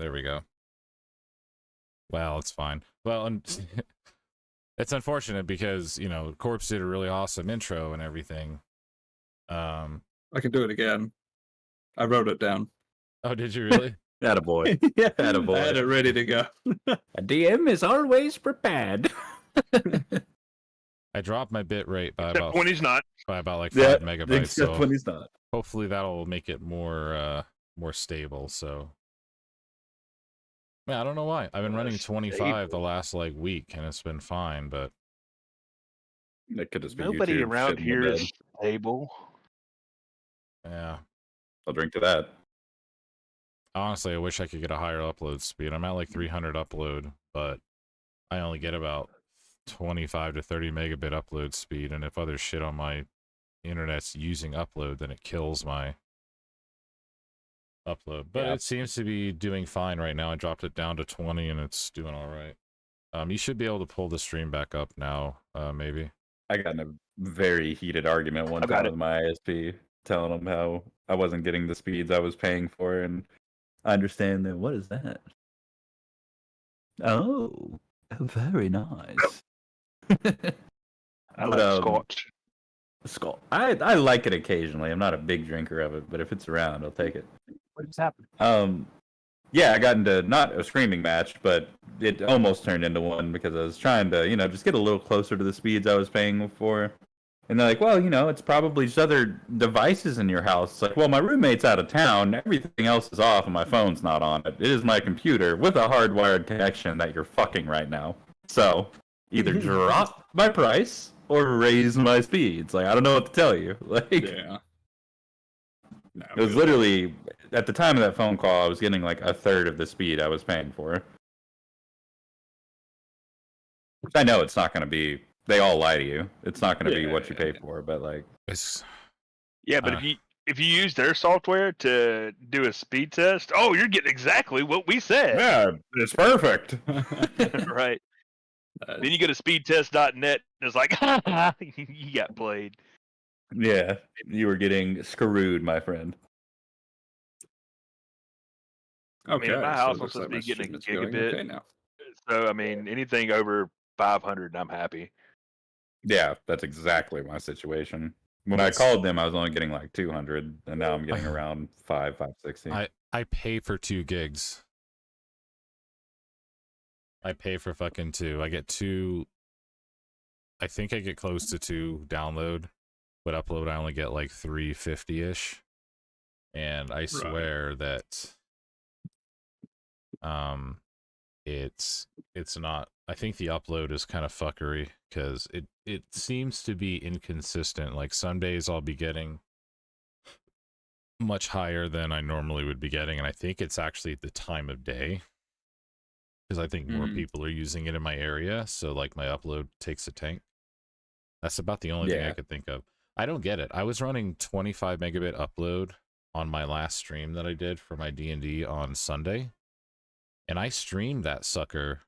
there we go. Well, it's fine. Well, it's unfortunate because, you know, Corpse did a really awesome intro and everything. I can do it again. I wrote it down. Oh, did you really? Attaboy. Yeah, Attaboy. I had it ready to go. A DM is always prepared. I dropped my bit rate by Except when he's not. like 5 megabytes. Except So when he's not. hopefully that'll make it more stable. So yeah, I don't know why. I've been running 25 the last like week and it's been fine, but It could just be Nobody YouTube around shitting the here bed. is stable. yeah. I'll drink to that. Honestly, I wish I could get a higher upload speed. I'm at like 300 upload, but I only get about 25 to 30 megabit upload speed, and if other shit on my internet's using upload, then it kills my upload. But it seems to be doing fine right now. I dropped it down to 20 and it's doing all right. You should be able to pull the stream back up now, maybe. I got in a very heated argument one time with my ISP, telling them how I wasn't getting the speeds I was paying for, and I understand that. What is that? Oh, very nice. I like Scotch. I like it occasionally. I'm not a big drinker of it, but if it's around, I'll take it. What just happened? Yeah, I got into not a screaming match, but it almost turned into one because I was trying to, just get a little closer to the speeds I was paying for. And they're like, well, it's probably just other devices in your house. It's like, well, my roommate's out of town. Everything else is off and my phone's not on it. It is my computer with a hardwired connection that you're fucking right now. So either drop my price or raise my speeds. Like, I don't know what to tell you. Like, Yeah. No, it was literally, at the time of that phone call, I was getting like a third of the speed I was paying for. Which I know it's not going to be. They all lie to you. It's not going to be what you pay for, but like It's Yeah, but if you use their software to do a speed test, oh, you're getting exactly what we said. yeah, it's perfect. Right. Then you go to speedtest.net and it's like, you got played. Yeah, you were getting screwed, my friend. Okay, in my so house, it I'm looks supposed to my be getting a stream is going gigabit. okay now. So, I mean, anything over 500, I'm happy. Yeah, that's exactly my situation. When I called them, I was only getting like 200, and now I'm getting around 560. I pay for 2 gigs. I pay for fucking 2. I get 2. I think I get close to 2 download, but upload I only get like 350-ish. And I swear that it's not. I think the upload is kind of fuckery because it seems to be inconsistent. Like some days I'll be getting much higher than I normally would be getting, and I think it's actually the time of day because I think more people are using it in my area, so like my upload takes a tank. That's about the only thing I could think of. I don't get it. I was running 25 megabit upload on my last stream that I did for my D&D on Sunday, and I streamed that sucker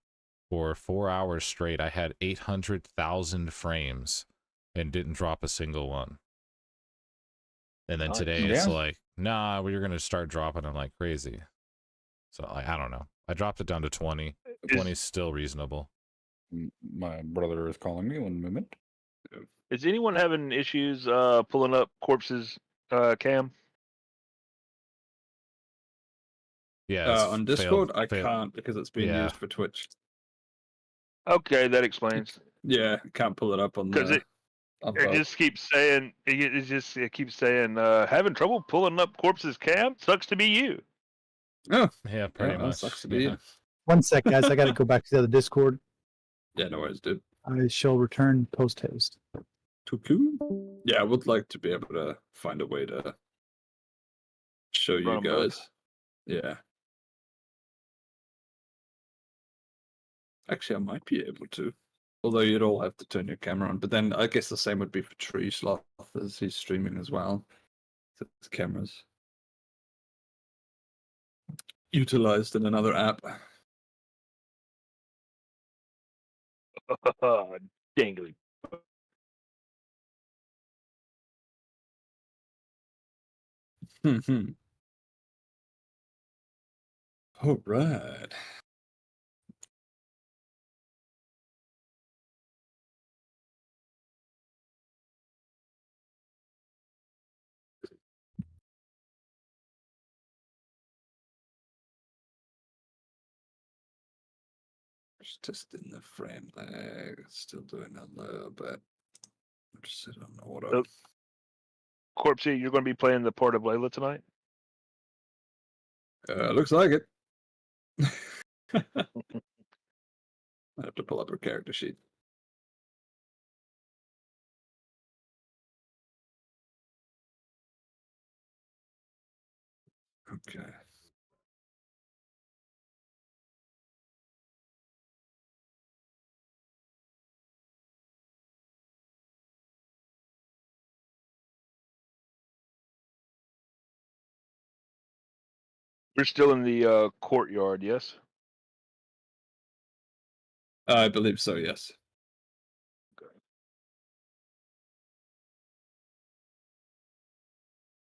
for 4 hours straight. I had 800,000 frames and didn't drop a single one. And then today it's like, nah, we're going to start dropping them like crazy. So I don't know. I dropped it down to 20. 20 is still reasonable. My brother is calling me. 1 moment. Is anyone having issues pulling up Corpse's cam? Yeah. On Discord, I can't because it's being used for Twitch. Okay, that explains. Yeah, can't pull it up on because the. It just keeps saying it keeps saying having trouble pulling up Corpse's cam. Sucks to be you. Oh yeah, pretty much. Sucks to be you. 1 sec, guys. I got to go back to the other Discord. Yeah, no worries, dude. I shall return post haste. Too cool. Yeah, I would like to be able to find a way to show you guys. Yeah. Actually, I might be able to. Although you'd all have to turn your camera on. But then I guess the same would be for Tree Sloth as he's streaming as well. So his cameras utilized in another app. Dangly. All right. Just in the frame there, still doing a little bit. Just sit on order. So, Corpsey, you're going to be playing the Port of Layla tonight? Looks like it. I have to pull up her character sheet. Okay. We're still in the courtyard, yes? I believe so, yes.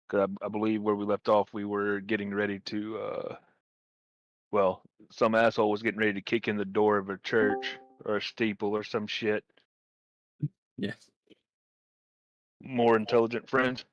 Because I believe where we left off, we were getting ready to, well, some asshole was getting ready to kick in the door of a church or a steeple or some shit. Yes. More intelligent friends.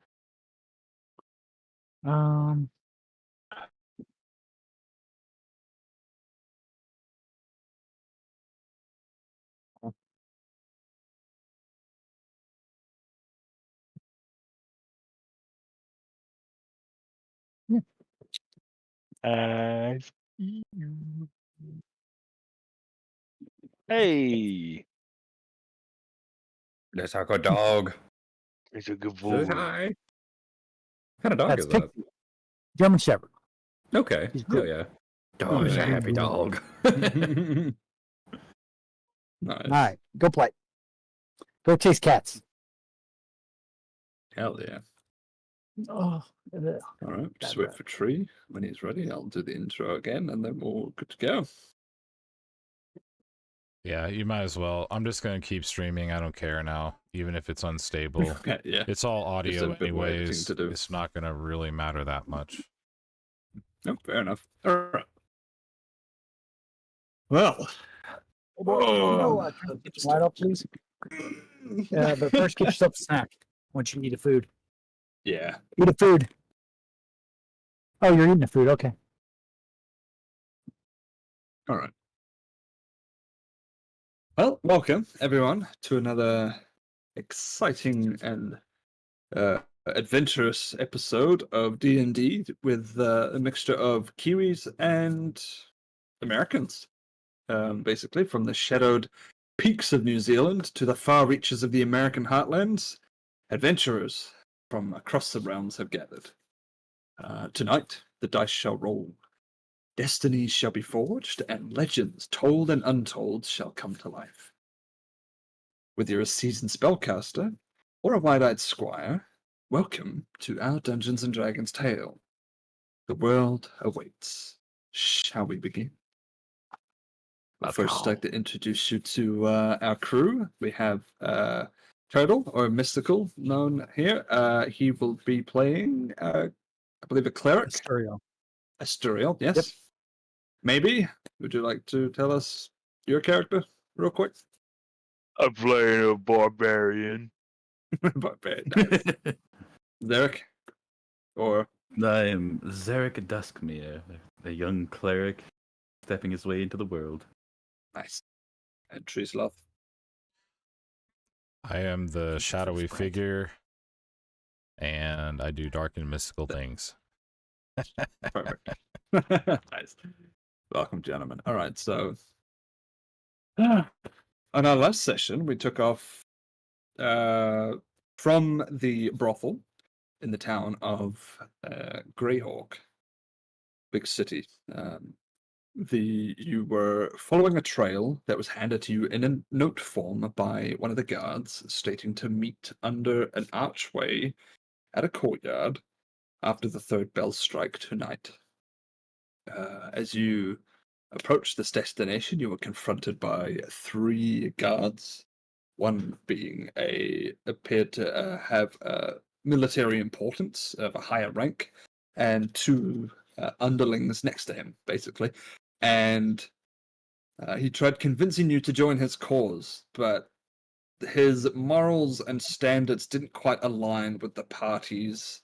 Hey, Let's talk a dog. it's a good Says boy. hi. What kind of dog That's is that? Pixie. German Shepherd. Okay. He's Hell good. yeah. Dog is a happy dog. Nice. All right, go play. Go chase cats. Hell yeah. Oh, All right, just wait for Tree. When he's ready, I'll do the intro again, and then we're good to go. Yeah, you might as well. I'm just going to keep streaming. I don't care now, even if it's unstable. Okay, yeah. It's all audio a bit more editing anyways. to do. It's not going to really matter that much. No, fair enough. All right. Well. Slide up, please. But first, get yourself a snack once you eat a food. Yeah. Eat a food. Oh, you're eating a food. Okay. All right. Well, welcome everyone to another exciting and adventurous episode of D&D with a mixture of Kiwis and Americans. Basically, from the shadowed peaks of New Zealand to the far reaches of the American heartlands, adventurers from across the realms have gathered. Tonight, the dice shall roll. Destinies shall be forged, and legends told and untold shall come to life. Whether you're a seasoned spellcaster or a wide-eyed squire, welcome to our Dungeons & Dragons tale. The world awaits. Shall we begin? I'd first like to introduce you to our crew. We have Turtle, or Mystical, known here. He will be playing, I believe, a cleric. Asturiel, yes. Yep. Maybe. Would you like to tell us your character real quick? I'm playing a barbarian. Barbarian. Nice. Zarek? Or I am Zarek Duskmere, a young cleric stepping his way into the world. nice. And Treeslov. I am the shadowy figure, and I do dark and mystical things. Perfect. Nice. Welcome, gentlemen. All right, so on our last session, we took off from the brothel in the town of Greyhawk, big city. You were following a trail that was handed to you in a note form by one of the guards, stating to meet under an archway at a courtyard after the third bell strike tonight. As you approached this destination, you were confronted by 3 guards, one being appeared to have military importance of a higher rank, and 2 underlings next to him, basically, and he tried convincing you to join his cause, but his morals and standards didn't quite align with the party's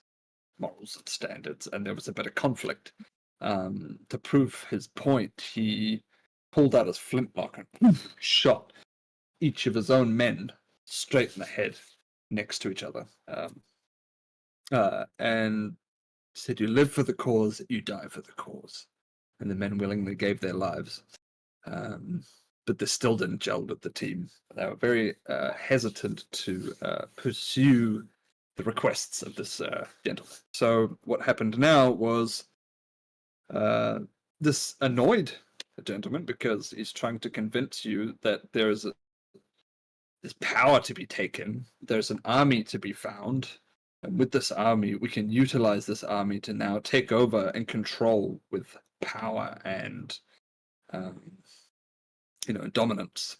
morals and standards, and there was a bit of conflict. To prove his point, he pulled out his flintlock and shot each of his own men straight in the head next to each other. And said, "You live for the cause, you die for the cause." And the men willingly gave their lives. But they still didn't gel with the team. They were very hesitant to pursue the requests of this gentleman. So what happened now was this annoyed the gentleman because he's trying to convince you that there's power to be taken, there's an army to be found, and with this army, we can utilize this army to now take over and control with power and dominance.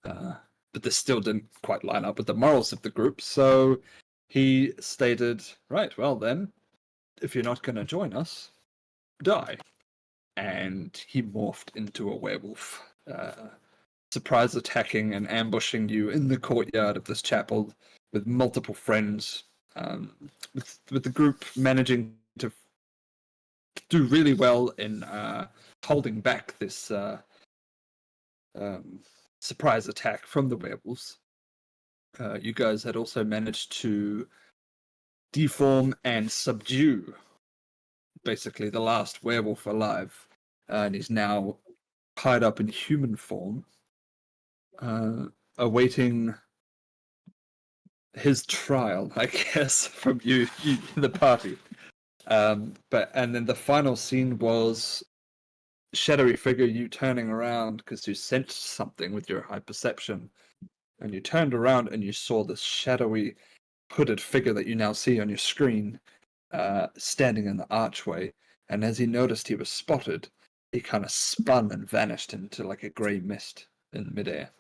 But this still didn't quite line up with the morals of the group, so he stated, "Right, well then, if you're not going to join us, die." And he morphed into a werewolf, surprise attacking and ambushing you in the courtyard of this chapel with multiple friends, with the group managing to do really well in holding back this surprise attack from the werewolves. You guys had also managed to deform and subdue basically the last werewolf alive, and he's now tied up in human form, awaiting his trial, I guess, from you the party. And then the final scene was shadowy figure, you turning around because you sensed something with your high perception, and you turned around and you saw this shadowy hooded figure that you now see on your screen standing in the archway. And as he noticed he was spotted, he kind of spun and vanished into like a grey mist in midair.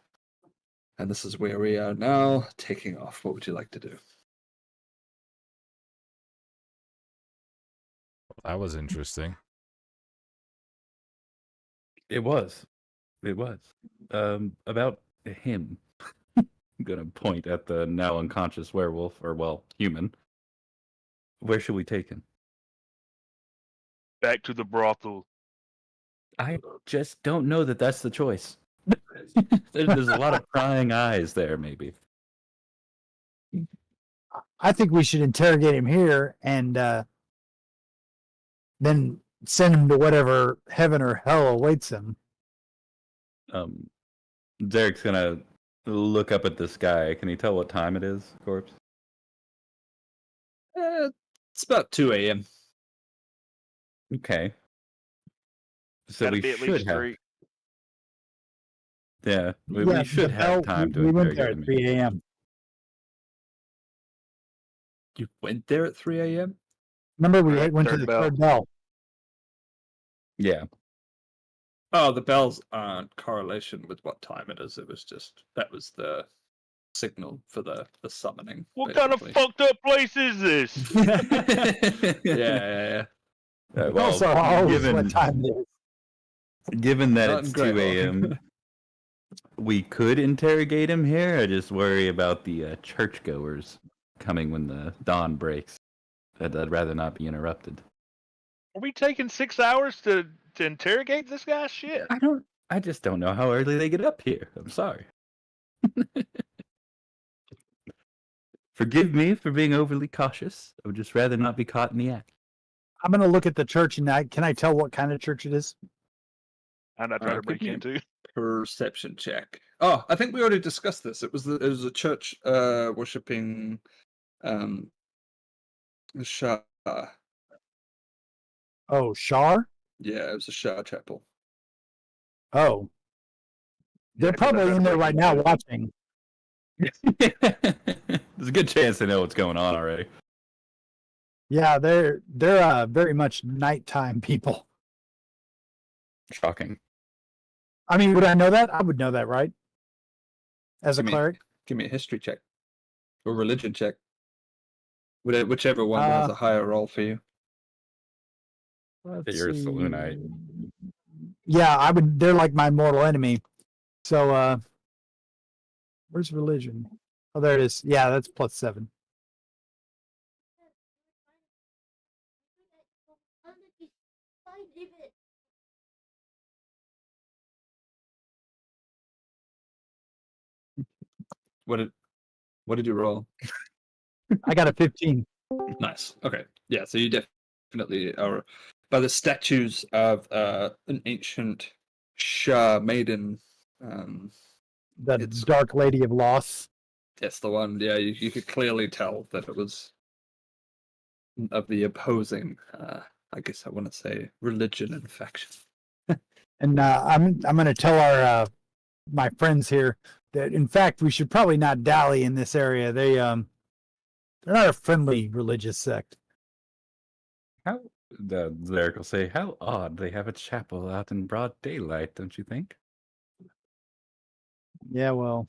And this is where we are now taking off. What would you like to do? That was interesting. It was. About him. I'm going to point at the now unconscious werewolf, or, well, human. Where should we take him? Back to the brothel. I just don't know that that's the choice. There's a lot of prying eyes there, maybe. I think we should interrogate him here and then send him to whatever heaven or hell awaits him. Derek's gonna look up at the sky. Can he tell what time it is, Corpse? It's about 2 a.m. Okay. So Gotta we be at should least have. 3. Yeah, we should have time to We went there interrogate at him. 3 a.m. You went there at 3 a.m.? Remember, we Right, went to third the bell. third bell. Yeah. Oh, the bells aren't correlation with what time it is. It was just, that was the signal for the summoning. What kind of basically. fucked up place is this? Yeah. Well, Also, always what time it is. given that Not it's in 2 Grey Hawk. a.m., we could interrogate him here. I just worry about the churchgoers coming when the dawn breaks. I'd rather not be interrupted. Are we taking 6 hours to interrogate this guy? Shit. I just don't know how early they get up here. I'm sorry. Forgive me for being overly cautious. I would just rather not be caught in the act. I'm going to look at the church and can I tell what kind of church it is? I'm not trying to break give me into. Perception check. Oh, I think we already discussed this. It was a church worshipping Shah. Oh, Shar? Yeah, it was a Shah chapel. Oh. They're Yeah, 'cause I probably tried in to there break right now into it. watching. There's a good chance they know what's going on already. Yeah, they're very much nighttime people. Shocking. I mean, would I know that? I would know that, right? As a cleric? Give me a history check or religion check. Whichever one has a higher roll for you. Let's You're a see. Saloonite. Yeah, I would. They're like my mortal enemy. So, where's religion? Oh, there it is. Yeah, that's +7. What did you roll? I got a 15. Nice. Okay. Yeah. So you definitely are by the statues of an ancient Shah maiden. The It's- Dark Lady of Loss. That's the one. Yeah, you could clearly tell that it was of the opposing. I guess I want to say religion and faction. And I'm going to tell our my friends here that in fact we should probably not dally in this area. They're not a friendly religious sect. How the Zarek will say, how odd they have a chapel out in broad daylight, don't you think? Yeah, well,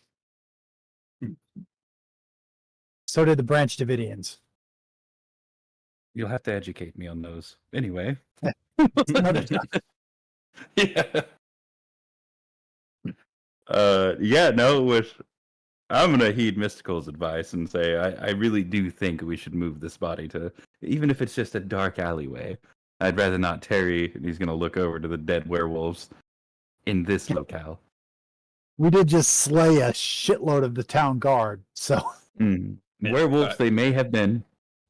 so did the Branch Davidians. You'll have to educate me on those. Anyway. Another time. Yeah. Yeah, no, I'm gonna heed Mystical's advice and say I really do think we should move this body to, even if it's just a dark alleyway. I'd rather not tarry. He's gonna look over to the dead werewolves in this locale. We did just slay a shitload of the town guard, so Yeah, Werewolves they may have been.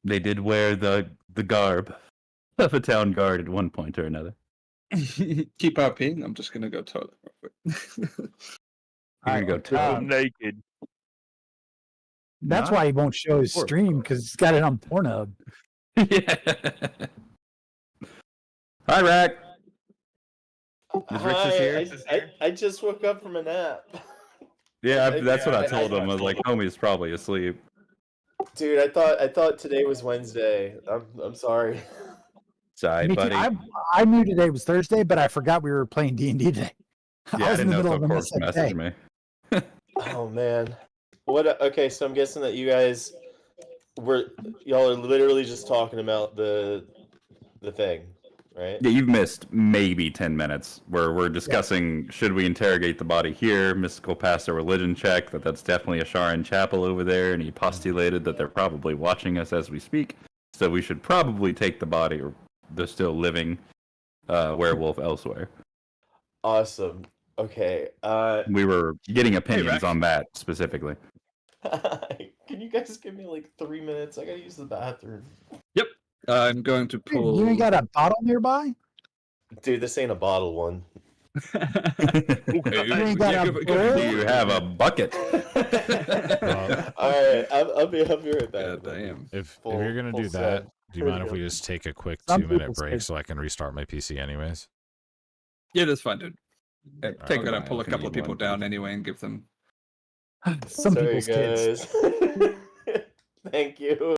They did wear the garb of a town guard at one point or another. Keep RPing. I'm just gonna go toilet real quick. You're gonna go Go tell naked. that's Not why he won't show his poor stream because he's got it on Pornhub. Yeah. Hi, Rack. Is Rick just here? I just woke up from a nap. Yeah, that's what I told him. I was like, homie's probably asleep. Dude, I thought today was Wednesday. I'm sorry. Sorry, Me too. buddy. I knew today was Thursday, but I forgot we were playing D&D today. Yeah, I was in didn't the know middle if of the a corpse message day. messaged me. Oh man. What? Okay, so I'm guessing that you guys y'all are literally just talking about the thing, right? Yeah, you've missed maybe 10 minutes where we're discussing should we interrogate the body here. Mystical passed a religion check that's definitely a Sharon chapel over there, and he postulated that they're probably watching us as we speak. So we should probably take the body, or the still living werewolf, elsewhere. Awesome. Okay. We were getting opinions Rex. on that specifically. Can you guys give me like 3 minutes? I gotta use the bathroom. I'm going to Dude, pull. you ain't got a bottle nearby? Dude, this ain't a bottle one. You ain't got a Do bowl? you have a bucket? All right, I'll be right back. God damn. If Full- you're gonna full do that, set. do you mind if we just take a quick Some 2-minute people break say- so I can restart my PC anyways? Yeah, that's fine, dude. Take I'm gonna a pull a while if you couple of need people one. down anyway and give them. Some Sorry, people's kids. guys. Thank you.